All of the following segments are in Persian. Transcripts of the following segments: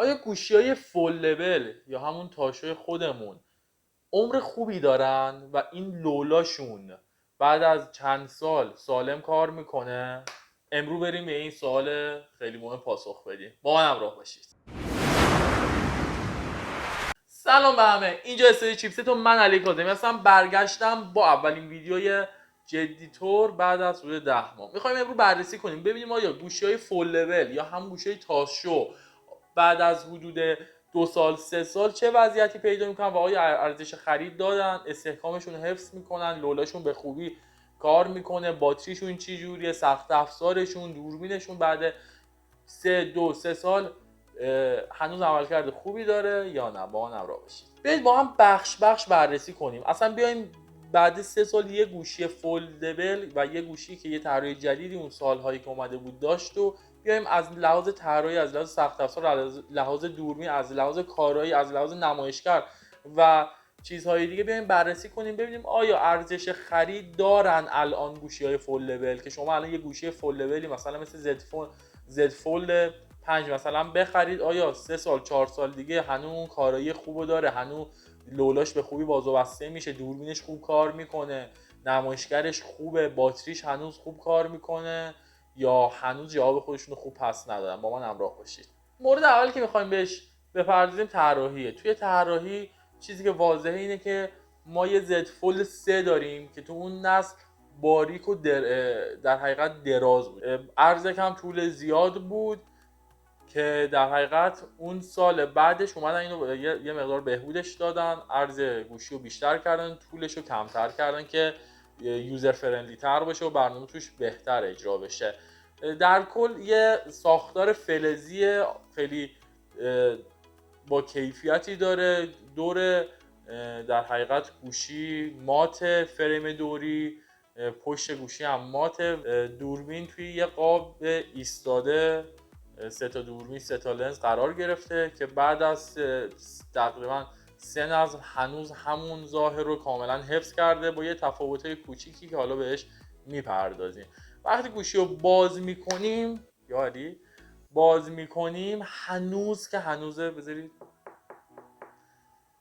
آیا گوشی‌های فول لول یا همون تاشوی خودمون عمر خوبی دارن و این لولاشون بعد از چند سال سالم کار میکنه؟ امرو بریم به این سوال خیلی مهم پاسخ بدیم. با من همراه باشید. سلام به همه، اینجا استودیو چیپست و من علی کاظمی هستم. برگشتم با اولین ویدیوی جدی تور بعد از حدود 10 ماه. میخوایم امروز بررسی کنیم ببینیم آیا گوشی‌های فول لول یا هم گوشی‌های تاشو بعد از حدود 2 سال 3 سال چه وضعیتی پیدا میکنن و آیا ارزش خرید دادن، استحکامشون حفظ میکنن، لولاشون به خوبی کار میکنه، باتریشون چی جوریه، سخت افزارشون، دوربینشون بعد 2 3 سال هنوز عملکرد خوبی داره یا نه. با من همراه باشید. بیاید با هم بخش بررسی کنیم. اصلا بیایم بعد 3 سال یه گوشی فول لول و یه گوشی که یه طراحی جدیدی اون سالهایی که اومده بود داشت و بیایم از لحاظ طراحی، از لحاظ سخت افزار، از لحاظ دوربین، از لحاظ کارایی، از لحاظ نمایشگر و چیزهای دیگه بیایم بررسی کنیم ببینیم آیا ارزش خرید دارن الان گوشی‌های فول لول که شما الان یه گوشی فول لولی مثلا مثل زد فولد 5 مثلا بخرید، آیا 3 سال 4 سال دیگه هنوز اون کارایی خوبو داره، هنوز لولاش به خوبی باز و بسته میشه، دوربینش خوب کار میکنه، نمایشگرش خوبه، باتریش هنوز خوب کار میکنه، یا هنوز جواب خودشون رو خوب پس ندادن؟ با من همراه باشید. مورد اول که میخوایم بهش بپردازیم طراحیه. توی طراحی چیزی که واضحه اینه که ما یه زد فولد 3 داریم که تو اون نسل باریک و در حقیقت دراز بود، عرض کم طول زیاد بود که در حقیقت اون سال بعدش اومدن اینو یه مقدار بهبودش دادن، عرض گوشی رو بیشتر کردن، طولش رو کمتر کردن که یوزر فرندلی تر باشه و برنامه توش بهتر اجرا بشه. در کل یه ساختار فلزی خیلی با کیفیتی داره. دور در حقیقت گوشی مات، فریم دوری، پشت گوشی هم مات، دوربین توی یه قاب ایستاده، 3 تا دوربین 3 تا لنز قرار گرفته که بعد از تقریبا 3 نسل هنوز همون ظاهر رو کاملا حفظ کرده با یه تفاوت‌های کوچیکی که حالا بهش میپردازیم. وقتی گوشی رو باز میکنیم هنوز که هنوزه، بذارید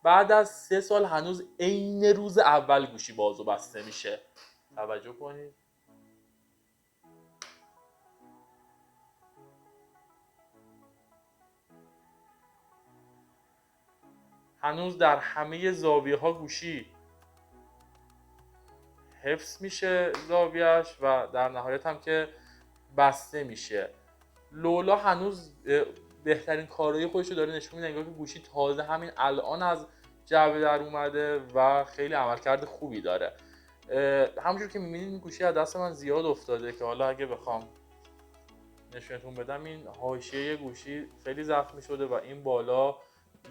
بعد از 3 سال هنوز عین روز اول گوشی باز و بسته میشه. توجه کنید. هنوز در همه زاویه ها گوشی حفظ میشه زاویهش و در نهایت هم که بسته میشه. لولا هنوز بهترین کارایی خودش رو داره نشون میده، انگار که گوشی تازه همین الان از جعبه در اومده و خیلی عملکرد خوبی داره. همونجور که میبینید این گوشی از دست من زیاد افتاده که حالا اگه بخوام نشونتون بدم این حاشیه گوشی خیلی زخمی شده و این بالا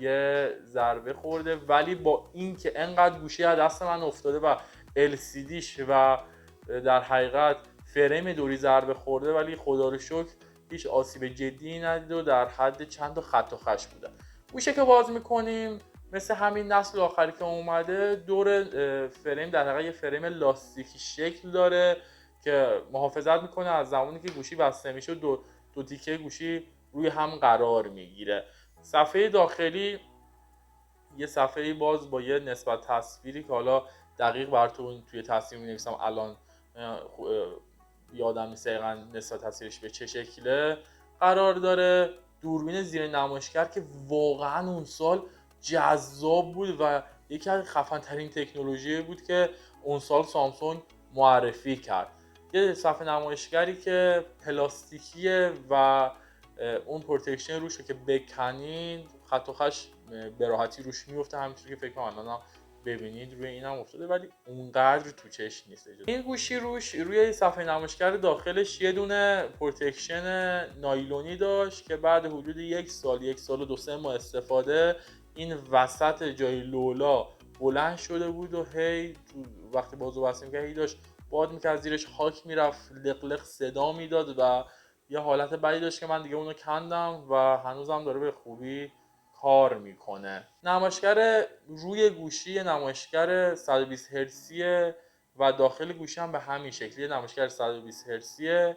یه ضربه خورده، ولی با این که انقدر گوشی از دست من افتاده و LCDش و در حقیقت فریم دوری ضربه خورده، ولی خدا رو شکر هیچ آسیب جدی ندید و در حد چند تا خط و خش بوده. گوشه که باز میکنیم مثل همین نسل آخری که اومده، دور فریم در حقیقت یه فریم لاستیکی شکل داره که محافظت میکنه از زمانی که گوشی بسته میشه دو تیکه گوشی روی هم قرار میگیره. صفحه داخلی یه صفحه باز با یه نسبت تصویری که حالا دقیق براتون توی تصویر می‌نویسم الان یادم نیست دقیقاً نسبت تصویرش به چه شکله قرار داره. دوربین زیر نمایشگر که واقعاً اون سال جذاب بود و یکی از خفن ترین تکنولوژی بود که اون سال سامسونگ معرفی کرد. یه صفحه نمایشگری که پلاستیکیه و اون پروتکشن روشه که بکنید خط و خش به راحتی روش میفته، همینطوری که فکر کنم الان ببینید روی اینم افتاده ولی اونقدر تو چشم نیست. این گوشی روی صفحه نمایشگر داخلش یه دونه پروتکشن نایلونی داشت که بعد حدود 1 سال و 2-3 ماه استفاده این وسط جای لولا بلند شده بود و هی وقتی بازو بسته می‌کرد هی داشت باد می‌کرد، زیرش خاک میرفت، لق صدا میداد و یه حالت بدی داشت که من دیگه اونو کندم و هنوزم داره به خوبی کار میکنه. نمایشگر روی گوشی نمایشگر 120 هرتزیه و داخل گوشی هم به همین شکلی نمایشگر 120 هرتزیه.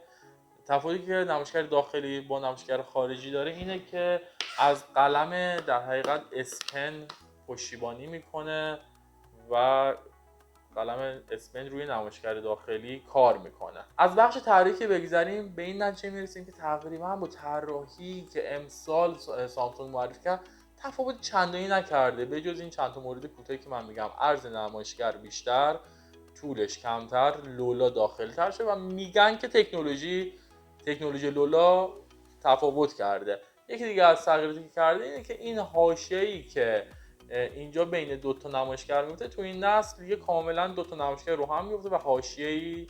تفاوتی که نمایشگر داخلی با نمایشگر خارجی داره اینه که از قلم در حقیقت اسپن پشتیبانی میکنه و قلم اسپن روی نمایشگر داخلی کار میکنه. از بخش طراحی بگذریم، به این نتیجه میرسیم که تقریبا با طراحی که امسال سامسونگ معرفی کرد تفاوت چندانی نکرده، به جز این چند تا مورد کوتاهی که من میگم: عرض نمایشگر بیشتر، طولش کمتر، لولا داخلی تر شده و میگن که تکنولوژی لولا تفاوت کرده. یکی دیگه از تغییراتی که کرده اینه که این حاشیه‌ای که اینجا بین دو تا نمایشگر میفته تو این نسل دیگه کاملا دو تا نمایشگر رو هم میفته و حاشیه‌ای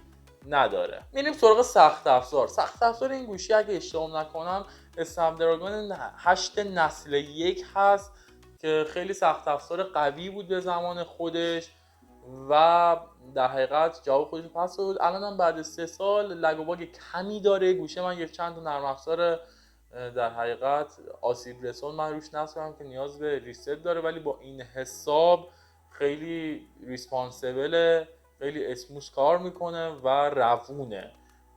نداره. میریم سراغ سخت افزار. سخت افزار این گوشی اگه اشتباه نکنم اسنپ دراگون 8 نسل 1 هست که خیلی سخت افزار قوی بود به زمان خودش و در حقیقت جواب خودش پس داد. الان هم بعد 3 سال لگ و باگ کمی داره. گوشه من یک چند تا نرم افزار در حقیقت آسیب رسان من روش نصب کردم که نیاز به ریست داره، ولی با این حساب خیلی ریسپانسیبل، خیلی اسموس کار میکنه و روونه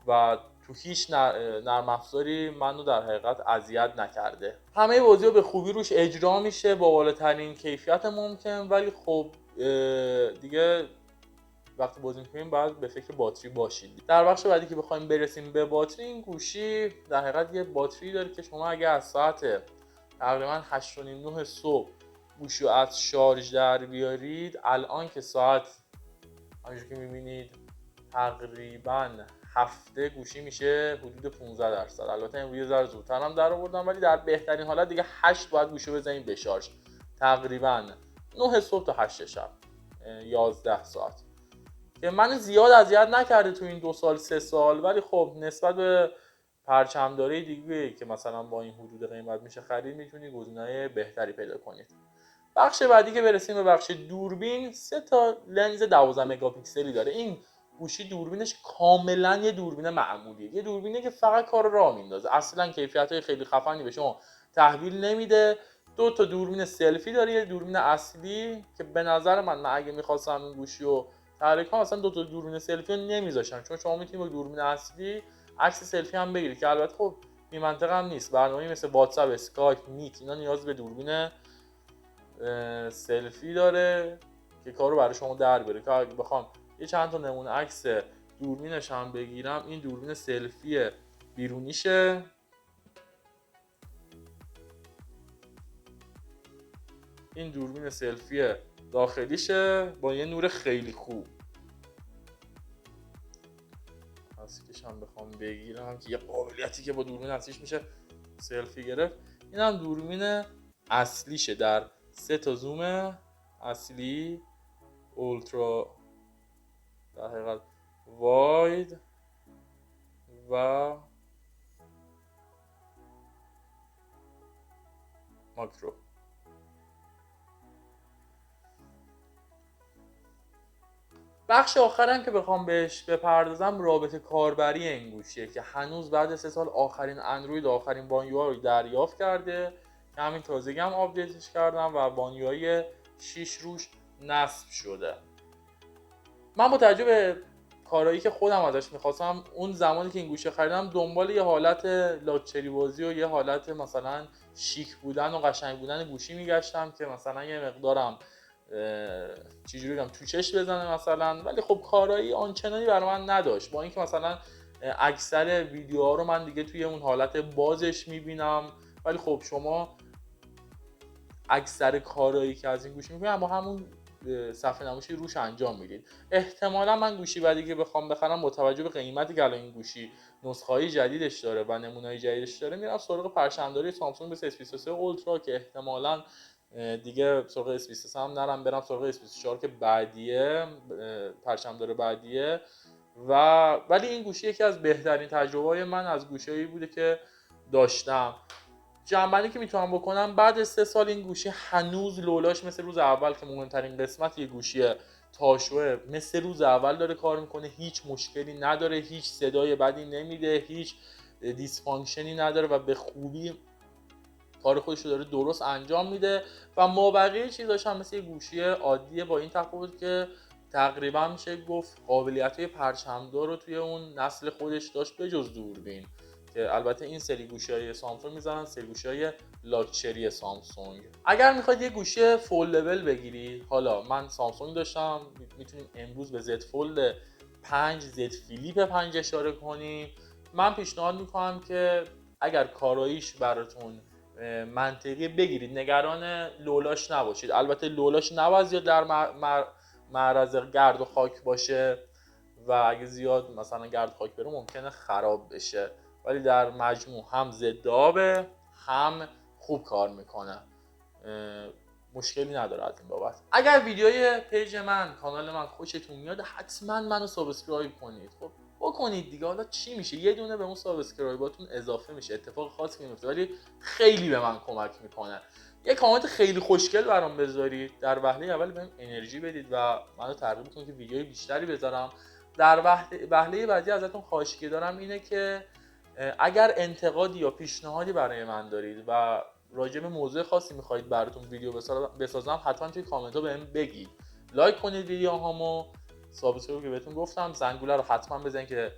و تو هیچ نرم افزاری منو در حقیقت اذیت نکرده. همه بازی‌ها به خوبی روش اجرا میشه با بالاترین کیفیت ممکن، ولی خب دیگه وقتی بازی می‌کنیم باید به فکر باتری باشید. در بخش بعدی که بخوایم برسیم به باتری، این گوشی در حقیقت یه باتری داره که شما اگه از ساعت تقریبا 8:30 صبح گوشی رو از شارژ در بیارید، الان که ساعت همونجوری که می‌بینید تقریبا هفته گوشی میشه حدود 15%. البته امروز یه ذره زودتر هم در آوردم، ولی در بهترین حالت دیگه 8 باید گوشی بزنید به شارژ. تقریبا 9 صبح تا 8 شب، 11 ساعت که من زیاد اذیت نکرده تو این 2 سال 3 سال، ولی خب نسبت به پرچمداری دیگه که مثلا با این حدود قیمت میشه خرید، میتونید گزینه‌های بهتری پیدا کنید. بخش بعدی که برسیم به بخش دوربین، 3 تا لنز 12 مگاپیکسلی داره. این گوشی دوربینش کاملا یه دوربین معمولیه، یه دوربینه که فقط کار راه میندازه، اصلا کیفیت‌های خیلی خفنی به شما تحویل نمیده. 2 تا دوربین سلفی داره، یه دوربین اصلی که به نظر من اگه می‌خواستم این گوشی رو طراحی کنم اصلا 2 تا دوربین سلفی رو نمی‌ذاشتم، چون شما میتونید با دوربین اصلی عکس سلفی هم بگیرید که البته خب بی منطق هم نیست. برنامه‌ای مثل واتساپ، اسکایپ، میت اینا نیاز به دوربین سلفی داره که کارو برای شما در بیاره. که اگه بخوام یه چند تا نمونه عکس دوربینش هم بگیرم، این دوربین سلفی بیرونیشه، این دوربین سلفی داخلیشه با یه نور خیلی خوب. اصلیش هم بخوام بگیرم که یه قابلیتی که با دوربین اصلیش میشه سلفی گرفت، این هم دوربین اصلیشه در 3 تا زوم اصلی، اولترا در حقیقت واید و ماکرو. بخش آخرم که بخوام بهش بپردازم رابط کاربری این گوشیه که هنوز بعد 3 سال آخرین اندروید، آخرین بانیوها رو دریافت کرده که همین تازگی هم آپدیتش کردم و بانیوهای 6 روش نصب شده. من با توجه به کارهایی که خودم ازش میخواستم اون زمانی که این گوشی خریدم دنبال یه حالت لاکچری بازی و یه حالت مثلا شیک بودن و قشنگ بودن گوشی میگشتم که مثلا یه مقدارم چجوری بگم تو چش بزنه مثلا، ولی خب کارایی آنچنانی برای من نداشت، با اینکه مثلا اکثر ویدیوها رو من دیگه توی اون حالت بازش میبینم، ولی خب شما اکثر کارایی که از این گوشی میکنم با همون صفحه نمایشی روش انجام میدید. احتمالا من گوشی بعدی که بخوام بخرم با توجه به قیمتی که الان این گوشی نسخه‌های جدیدش داره و نمونه‌های جدیدش داره، میرم سراغ پرچمداری سامسونگ S23 اولترا که احتمالاً دیگه سراغ S23 هم نرم، برم سراغ S24 که بعدیه، پرچمدار بعدیه. ولی این گوشی یکی از بهترین تجربه‌های من از گوشی‌هایی بوده که داشتم. جمع‌بندی که میتونم بکنم، بعد 3 سال این گوشی هنوز لولاش مثل روز اول که مهمترین قسمت یه گوشی تاشوه مثل روز اول داره کار میکنه، هیچ مشکلی نداره، هیچ صدای بدی نمیده، هیچ دیسفانکشنی نداره و به خوبی کار خودش رو داره درست انجام میده و مابقی چیزاش هم مثل یه گوشی عادیه، با این تفاوت که تقریبا میشه گفت قابلیت‌های پرچمدار رو توی اون نسل خودش داشت به جز دوربین، که البته این سری گوشی‌های سامسونگ میذارن سری گوشی‌های لاکچری سامسونگ. اگر میخواید یه گوشی فول لول بگیرید، حالا من سامسونگ داشتم، میتونیم امروز به زد فولد 5 زد فیلیپ 5 اشاره کنیم. من پیشنهاد میکنم که اگر کاراییش براتون منطقی بگیرید، نگران لولاش نباشید. البته لولاش نباید زیاد در معرض گرد و خاک باشه و اگه زیاد مثلا گرد و خاک بره ممکنه خراب بشه، ولی در مجموع هم ضد آبه هم خوب کار میکنه، مشکلی نداره از این بابت. اگر ویدیوی پیج من، کانال من خوشتون میاد، حتما منو سابسکرایب کنید. خب بکنید دیگه، حالا چی میشه؟ یه دونه به اون سابسکرایباتون اضافه میشه، اتفاق خاصی نمیفته ولی خیلی به من کمک میکنه. یه کامنت خیلی خوشگل برام بذارید، در وهله اول بهم انرژی بدید و منو ترغیب کنید که ویدیوی بیشتری بذارم. در وهله بعدی ازتون خواهشی که دارم اینه که اگر انتقادی یا پیشنهادی برای من دارید و راجع به موضوع خاصی میخواهید براتون ویدیو بسازم، حتما توی کامنت ها بهم بگید. لایک کنید ویدیوهامو، سابسکرایب که بهتون گفتم، زنگوله رو حتما بزنید که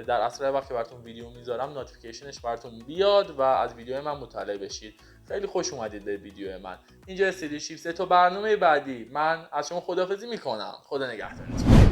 در اسرع وقت که براتون ویدیو میذارم نوتیفیکیشنش براتون بیاد و از ویدیو من مطلع بشید. خیلی خوش اومدید به ویدیو من. اینجا استودیو چیپس. تا برنامه بعدی من از شما خداحافظی میکنم. خدا نگهدارتون.